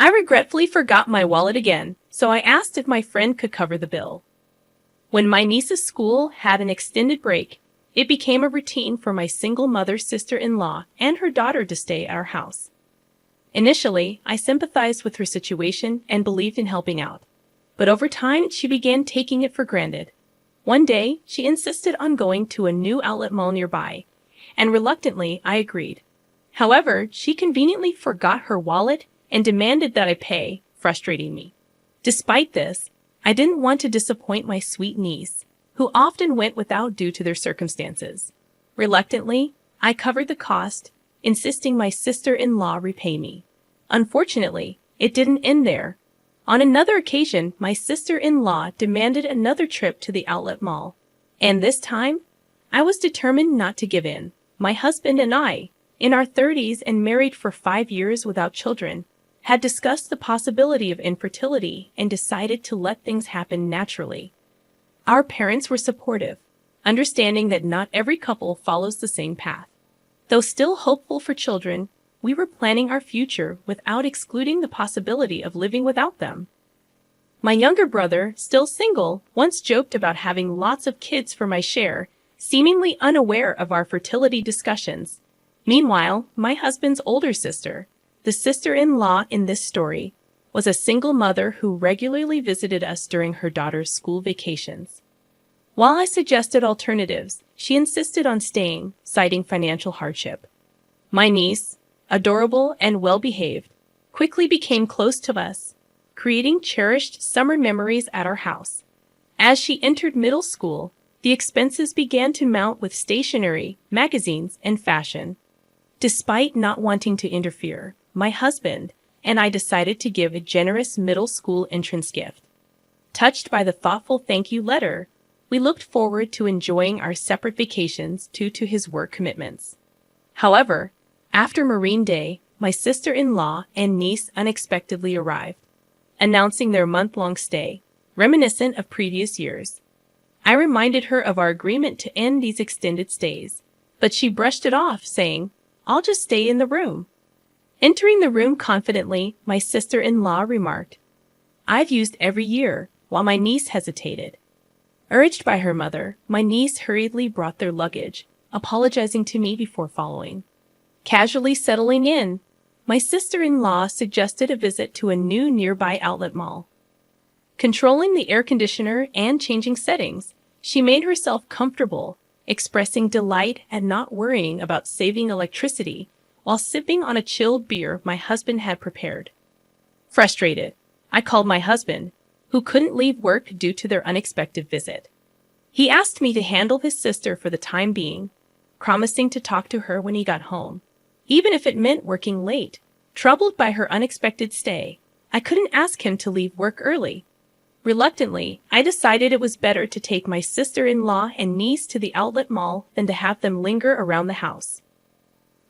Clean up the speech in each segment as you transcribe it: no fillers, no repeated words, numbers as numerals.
I regretfully forgot my wallet again, so I asked if my friend could cover the bill. When my niece's school had an extended break, it became a routine for my single mother sister-in-law and her daughter to stay at our house. Initially, I sympathized with her situation and believed in helping out. But over time, she began taking it for granted. One day, she insisted on going to a new outlet mall nearby, and reluctantly, I agreed. However, she conveniently forgot her wallet and demanded that I pay, frustrating me. Despite this, I didn't want to disappoint my sweet niece, who often went without due to their circumstances. Reluctantly, I covered the cost, insisting my sister-in-law repay me. Unfortunately, it didn't end there. On another occasion, my sister-in-law demanded another trip to the outlet mall. And this time, I was determined not to give in. My husband and I, in our 30s and married for 5 years without children, had discussed the possibility of infertility and decided to let things happen naturally. Our parents were supportive, understanding that not every couple follows the same path. Though still hopeful for children, we were planning our future without excluding the possibility of living without them. My younger brother, still single, once joked about having lots of kids for my share, seemingly unaware of our fertility discussions. Meanwhile, my husband's older sister, the sister-in-law in this story, was a single mother who regularly visited us during her daughter's school vacations. While I suggested alternatives, she insisted on staying, citing financial hardship. My niece, adorable and well-behaved, quickly became close to us, creating cherished summer memories at our house. As she entered middle school, the expenses began to mount with stationery, magazines, and fashion. Despite not wanting to interfere, my husband and I decided to give a generous middle school entrance gift. Touched by the thoughtful thank you letter, we looked forward to enjoying our separate vacations due to his work commitments. However, after Marine Day, my sister-in-law and niece unexpectedly arrived, announcing their month-long stay, reminiscent of previous years. I reminded her of our agreement to end these extended stays, but she brushed it off, saying, "I'll just stay in the room." Entering the room confidently, my sister-in-law remarked, "I've used every year," while my niece hesitated. Urged by her mother, my niece hurriedly brought their luggage, apologizing to me before following. Casually settling in, my sister-in-law suggested a visit to a new nearby outlet mall. Controlling the air conditioner and changing settings, she made herself comfortable, expressing delight at not worrying about saving electricity while sipping on a chilled beer my husband had prepared. Frustrated, I called my husband, who couldn't leave work due to their unexpected visit. He asked me to handle his sister for the time being, promising to talk to her when he got home, even if it meant working late. Troubled by her unexpected stay, I couldn't ask him to leave work early. Reluctantly, I decided it was better to take my sister-in-law and niece to the outlet mall than to have them linger around the house.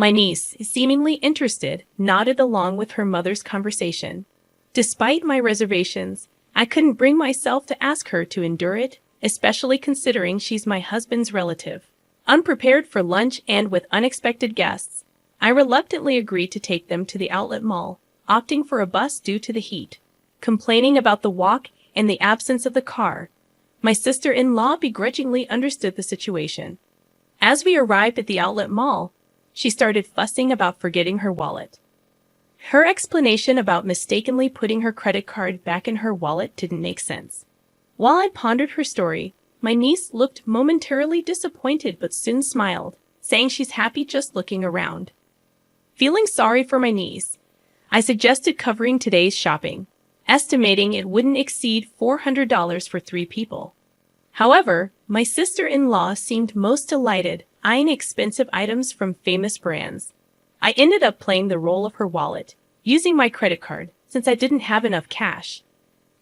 My niece, seemingly interested, nodded along with her mother's conversation. Despite my reservations, I couldn't bring myself to ask her to endure it, especially considering she's my husband's relative. Unprepared for lunch and with unexpected guests, I reluctantly agreed to take them to the outlet mall, opting for a bus due to the heat. Complaining about the walk and the absence of the car, my sister-in-law begrudgingly understood the situation. As we arrived at the outlet mall, she started fussing about forgetting her wallet. Her explanation about mistakenly putting her credit card back in her wallet didn't make sense. While I pondered her story, my niece looked momentarily disappointed but soon smiled, saying she's happy just looking around. Feeling sorry for my niece, I suggested covering today's shopping, estimating it wouldn't exceed $400 for 3 people. However, my sister-in-law seemed most delighted, eyeing expensive items from famous brands. I ended up playing the role of her wallet, using my credit card since I didn't have enough cash.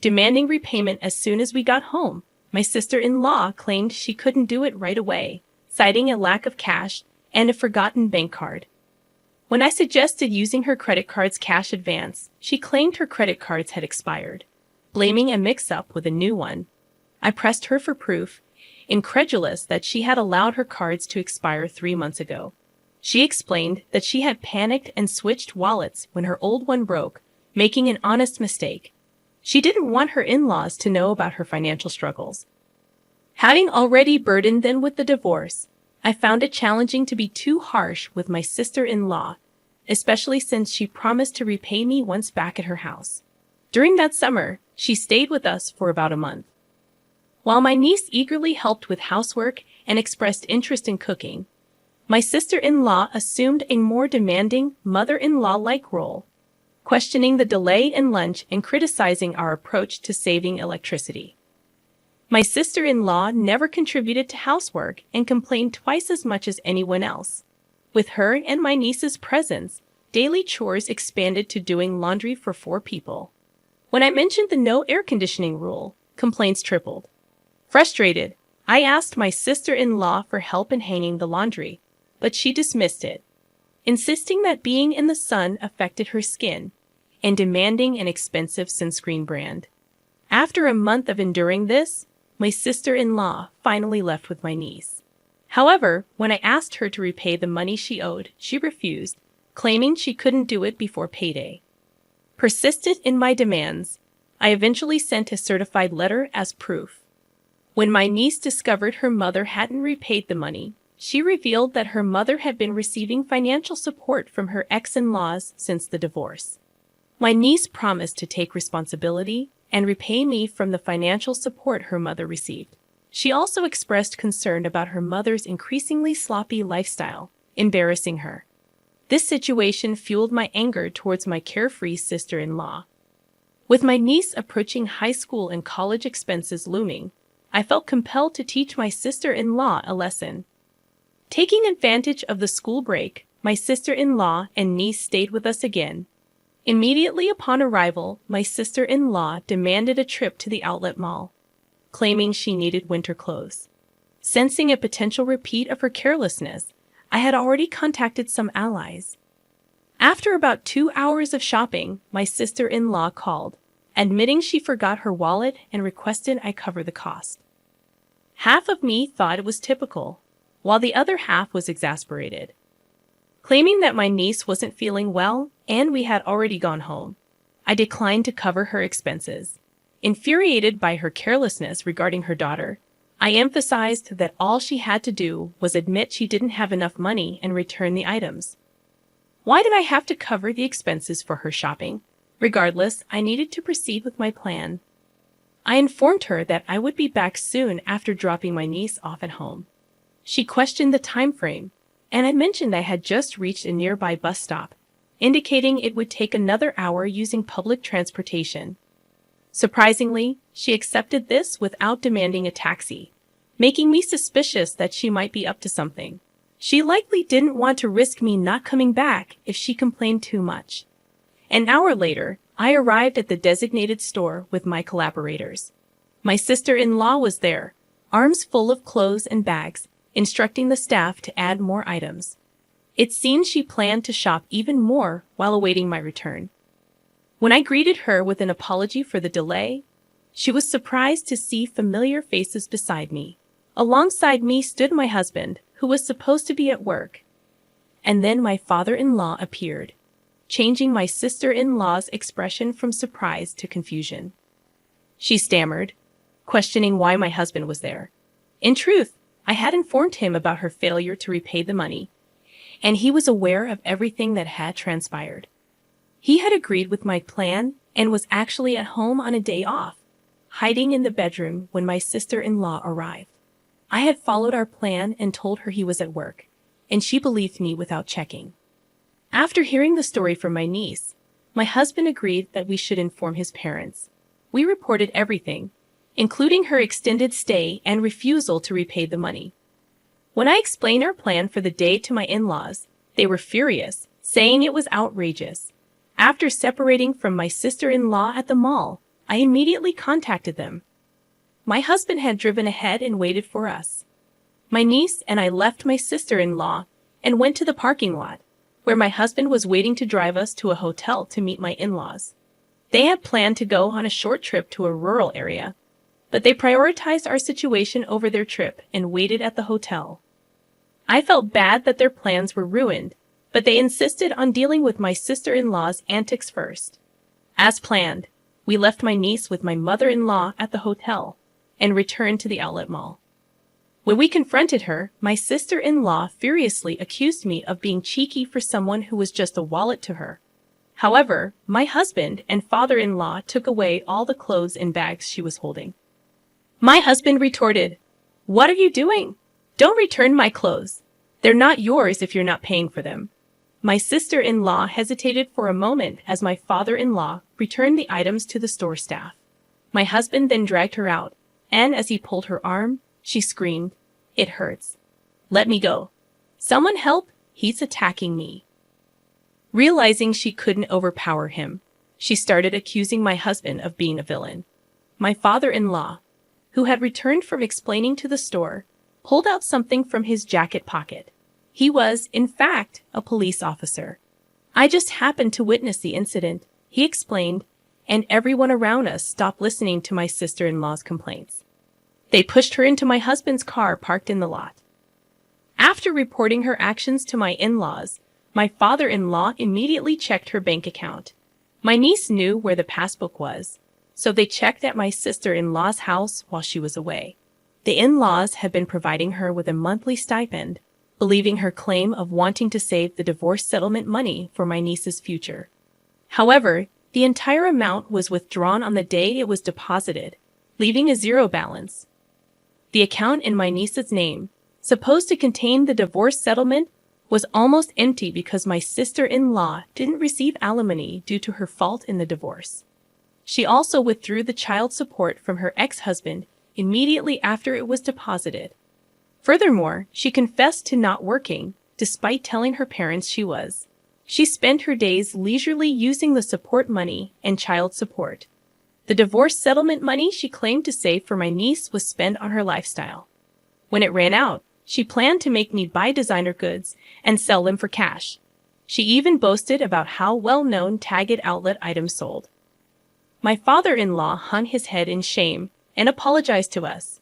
Demanding repayment as soon as we got home, my sister-in-law claimed she couldn't do it right away, citing a lack of cash and a forgotten bank card. When I suggested using her credit card's cash advance, she claimed her credit cards had expired, blaming a mix-up with a new one. I pressed her for proof, incredulous that she had allowed her cards to expire 3 months ago. She explained that she had panicked and switched wallets when her old one broke, making an honest mistake. She didn't want her in-laws to know about her financial struggles. Having already burdened them with the divorce, I found it challenging to be too harsh with my sister-in-law, especially since she promised to repay me once back at her house. During that summer, she stayed with us for about a month. While my niece eagerly helped with housework and expressed interest in cooking, my sister-in-law assumed a more demanding mother-in-law-like role, questioning the delay in lunch and criticizing our approach to saving electricity. My sister-in-law never contributed to housework and complained twice as much as anyone else. With her and my niece's presence, daily chores expanded to doing laundry for 4 people. When I mentioned the no air conditioning rule, complaints tripled. Frustrated, I asked my sister-in-law for help in hanging the laundry, but she dismissed it, insisting that being in the sun affected her skin and demanding an expensive sunscreen brand. After a month of enduring this, my sister-in-law finally left with my niece. However, when I asked her to repay the money she owed, she refused, claiming she couldn't do it before payday. Persistent in my demands, I eventually sent a certified letter as proof. When my niece discovered her mother hadn't repaid the money, she revealed that her mother had been receiving financial support from her ex-in-laws since the divorce. My niece promised to take responsibility and repay me from the financial support her mother received. She also expressed concern about her mother's increasingly sloppy lifestyle, embarrassing her. This situation fueled my anger towards my carefree sister-in-law. With my niece approaching high school and college expenses looming, I felt compelled to teach my sister-in-law a lesson. Taking advantage of the school break, my sister-in-law and niece stayed with us again. Immediately upon arrival, my sister-in-law demanded a trip to the outlet mall, claiming she needed winter clothes. Sensing a potential repeat of her carelessness, I had already contacted some allies. After about 2 hours of shopping, my sister-in-law called, admitting she forgot her wallet and requested I cover the cost. Half of me thought it was typical, while the other half was exasperated. Claiming that my niece wasn't feeling well and we had already gone home, I declined to cover her expenses. Infuriated by her carelessness regarding her daughter, I emphasized that all she had to do was admit she didn't have enough money and return the items. Why did I have to cover the expenses for her shopping? Regardless, I needed to proceed with my plan. I informed her that I would be back soon after dropping my niece off at home. She questioned the time frame, and I mentioned I had just reached a nearby bus stop, indicating it would take another hour using public transportation. Surprisingly, she accepted this without demanding a taxi, making me suspicious that she might be up to something. She likely didn't want to risk me not coming back if she complained too much. An hour later, I arrived at the designated store with my collaborators. My sister-in-law was there, arms full of clothes and bags, instructing the staff to add more items. It seemed she planned to shop even more while awaiting my return. When I greeted her with an apology for the delay, she was surprised to see familiar faces beside me. Alongside me stood my husband, who was supposed to be at work. And then my father-in-law appeared, changing my sister-in-law's expression from surprise to confusion. She stammered, questioning why my husband was there. In truth, I had informed him about her failure to repay the money, and he was aware of everything that had transpired. He had agreed with my plan and was actually at home on a day off, hiding in the bedroom when my sister-in-law arrived. I had followed our plan and told her he was at work, and she believed me without checking. After hearing the story from my niece, my husband agreed that we should inform his parents. We reported everything, including her extended stay and refusal to repay the money. When I explained our plan for the day to my in-laws, they were furious, saying it was outrageous. After separating from my sister-in-law at the mall, I immediately contacted them. My husband had driven ahead and waited for us. My niece and I left my sister-in-law and went to the parking lot, where my husband was waiting to drive us to a hotel to meet my in-laws. They had planned to go on a short trip to a rural area, but they prioritized our situation over their trip and waited at the hotel. I felt bad that their plans were ruined, but they insisted on dealing with my sister-in-law's antics first. As planned, we left my niece with my mother-in-law at the hotel and returned to the outlet mall. When we confronted her, my sister-in-law furiously accused me of being cheeky for someone who was just a wallet to her. However, my husband and father-in-law took away all the clothes and bags she was holding. My husband retorted, "What are you doing? Don't return my clothes. They're not yours if you're not paying for them." My sister-in-law hesitated for a moment as my father-in-law returned the items to the store staff. My husband then dragged her out, and as he pulled her arm, she screamed, "It hurts. Let me go. Someone help, he's attacking me." Realizing she couldn't overpower him, she started accusing my husband of being a villain. My father-in-law, who had returned from explaining to the store, pulled out something from his jacket pocket. He was, in fact, a police officer. "I just happened to witness the incident," he explained, and everyone around us stopped listening to my sister-in-law's complaints. They pushed her into my husband's car parked in the lot. After reporting her actions to my in-laws, my father-in-law immediately checked her bank account. My niece knew where the passbook was, so they checked at my sister-in-law's house while she was away. The in-laws had been providing her with a monthly stipend, believing her claim of wanting to save the divorce settlement money for my niece's future. However, the entire amount was withdrawn on the day it was deposited, leaving a zero balance. The account in my niece's name, supposed to contain the divorce settlement, was almost empty because my sister-in-law didn't receive alimony due to her fault in the divorce. She also withdrew the child support from her ex-husband immediately after it was deposited. Furthermore, she confessed to not working, despite telling her parents she was. She spent her days leisurely using the support money and child support. The divorce settlement money she claimed to save for my niece was spent on her lifestyle. When it ran out, she planned to make me buy designer goods and sell them for cash. She even boasted about how well-known Target outlet items sold. My father-in-law hung his head in shame and apologized to us.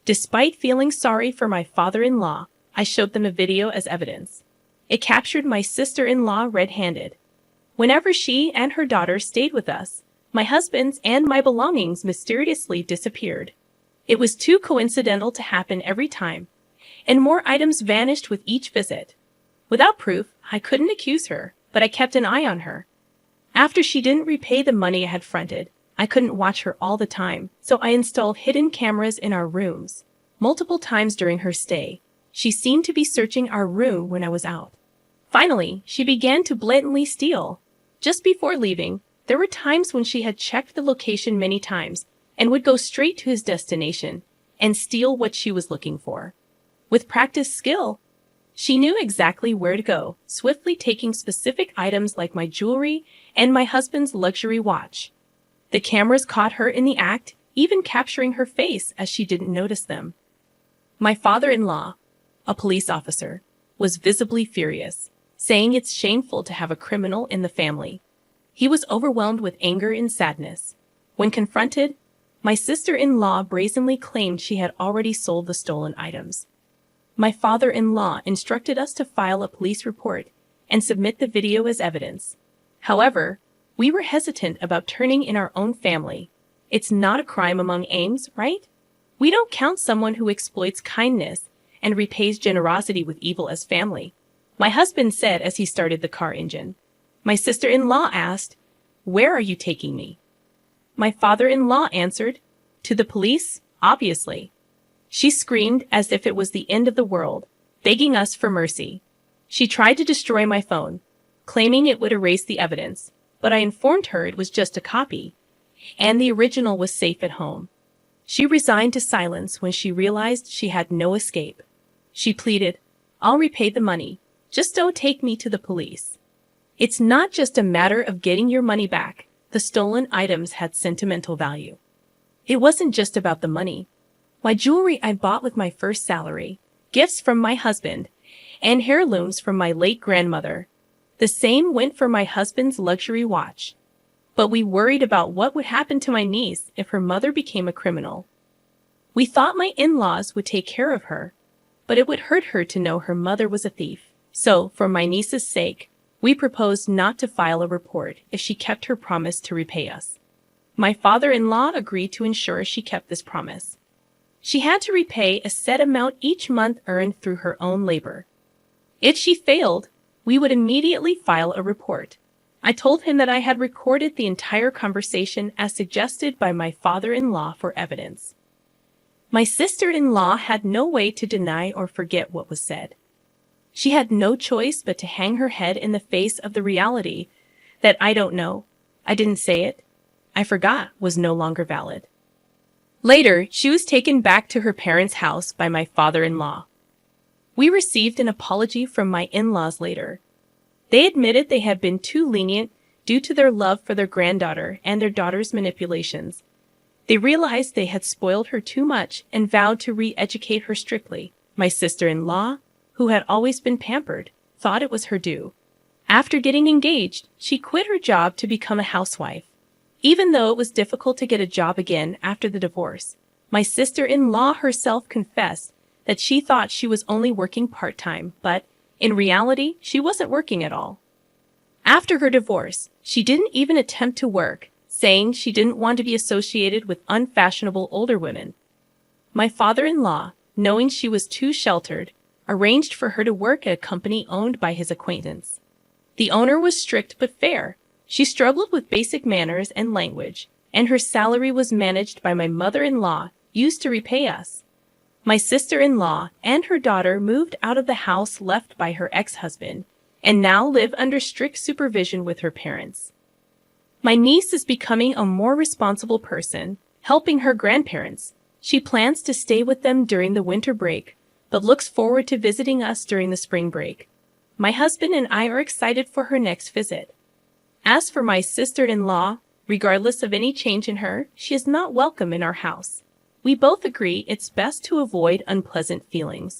Despite feeling sorry for my father-in-law, I showed them a video as evidence. It captured my sister-in-law red-handed. Whenever she and her daughter stayed with us, my husband's and my belongings mysteriously disappeared. It was too coincidental to happen every time, and more items vanished with each visit. Without proof, I couldn't accuse her, but I kept an eye on her. After she didn't repay the money I had fronted, I couldn't watch her all the time, so I installed hidden cameras in our rooms. Multiple times during her stay, she seemed to be searching our room when I was out. Finally, she began to blatantly steal. Just before leaving, there were times when she had checked the location many times and would go straight to his destination and steal what she was looking for. With practiced skill, she knew exactly where to go, swiftly taking specific items like my jewelry and my husband's luxury watch. The cameras caught her in the act, even capturing her face as she didn't notice them. My father-in-law, a police officer, was visibly furious, saying it's shameful to have a criminal in the family. He was overwhelmed with anger and sadness. When confronted, my sister-in-law brazenly claimed she had already sold the stolen items. My father-in-law instructed us to file a police report and submit the video as evidence. However, we were hesitant about turning in our own family. It's not a crime among Ames, right? We don't count someone who exploits kindness and repays generosity with evil as family, my husband said as he started the car engine. My sister-in-law asked, "Where are you taking me?" My father-in-law answered, "To the police, obviously." She screamed as if it was the end of the world, begging us for mercy. She tried to destroy my phone, claiming it would erase the evidence, but I informed her it was just a copy, and the original was safe at home. She resigned to silence when she realized she had no escape. She pleaded, "I'll repay the money. Just don't take me to the police." It's not just a matter of getting your money back. The stolen items had sentimental value. It wasn't just about the money. My jewelry I bought with my first salary, gifts from my husband, and heirlooms from my late grandmother. The same went for my husband's luxury watch. But we worried about what would happen to my niece if her mother became a criminal. We thought my in-laws would take care of her, but it would hurt her to know her mother was a thief. So, for my niece's sake, We proposed not to file a report if she kept her promise to repay us. My father-in-law agreed to ensure she kept this promise. She had to repay a set amount each month earned through her own labor. If she failed, we would immediately file a report. I told him that I had recorded the entire conversation as suggested by my father-in-law for evidence. My sister-in-law had no way to deny or forget what was said. She had no choice but to hang her head in the face of the reality that "I don't know, I didn't say it, I forgot" was no longer valid. Later, she was taken back to her parents' house by my father-in-law. We received an apology from my in-laws later. They admitted they had been too lenient due to their love for their granddaughter and their daughter's manipulations. They realized they had spoiled her too much and vowed to re-educate her strictly. My sister-in-law, who had always been pampered, thought it was her due. After getting engaged, she quit her job to become a housewife. Even though it was difficult to get a job again after the divorce, my sister-in-law herself confessed that she thought she was only working part-time, but in reality, she wasn't working at all. After her divorce, she didn't even attempt to work, saying she didn't want to be associated with unfashionable older women. My father-in-law, knowing she was too sheltered, arranged for her to work at a company owned by his acquaintance. The owner was strict but fair. She struggled with basic manners and language, and her salary was managed by my mother-in-law, used to repay us. My sister-in-law and her daughter moved out of the house left by her ex-husband, and now live under strict supervision with her parents. My niece is becoming a more responsible person, helping her grandparents. She plans to stay with them during the winter break, but looks forward to visiting us during the spring break. My husband and I are excited for her next visit. As for my sister-in-law, regardless of any change in her, she is not welcome in our house. We both agree it's best to avoid unpleasant feelings.